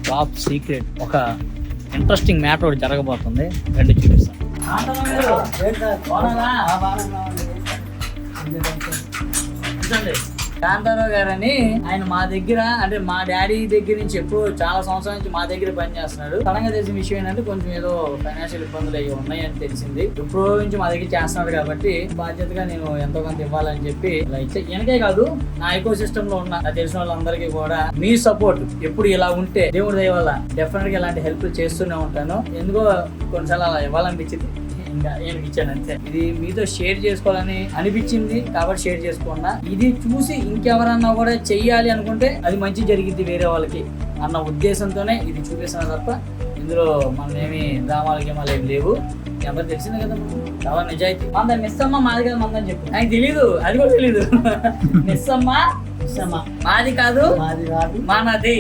Top secret ఒక interesting matter ఒకటి జరగబోతుంది. రెండు చూపిస్తాను. కాంతారావు గారని ఆయన మా దగ్గర, అంటే మా డాడీ దగ్గర నుంచి ఎప్పుడు చాలా సంవత్సరాల నుంచి మా దగ్గర పనిచేస్తున్నాడు. సడన్గా తెలిసిన విషయం ఏంటంటే కొంచెం ఏదో ఫైనాన్షియల్ ఇబ్బందులు అవి ఉన్నాయని తెలిసింది. ఎప్పుడో నుంచి మా దగ్గర చేస్తున్నాడు కాబట్టి బాధ్యతగా నేను ఎంతో కొంత ఇవ్వాలని చెప్పి ఇలా ఇచ్చే. వెనకే కాదు, నా ఎకో సిస్టమ్ లో ఉన్న తెలిసిన వాళ్ళందరికీ కూడా మీ సపోర్ట్ ఎప్పుడు ఇలా ఉంటే దేవుడి దయ వల్ల డెఫినెట్ గా ఇలాంటి హెల్ప్ చేస్తూనే ఉంటాను. ఎందుకో కొన్నిసార్లు అలా ఇవ్వాలనిపించింది, ఇంకా ఏమి ఇచ్చాను అంతే. ఇది మీతో షేర్ చేసుకోవాలని అనిపించింది కాబట్టి షేర్ చేసుకున్నా. ఇది చూసి ఇంకెవరన్నా కూడా చెయ్యాలి అనుకుంటే అది మంచి జరిగింది వేరే వాళ్ళకి అన్న ఉద్దేశంతోనే ఇది చూపిస్తున్నా తప్ప ఇందులో మనమేమి డ్రామాలకి ఏమి లేవు. ఎవరు తెలిసిందే కదా, చాలా నిజాయితీ. మన మిస్ అమ్మ మాది కాదు మందని చెప్పు. నాకు తెలీదు, అది కూడా తెలీదు. మిస్ అమ్మ మాది కాదు, మనది.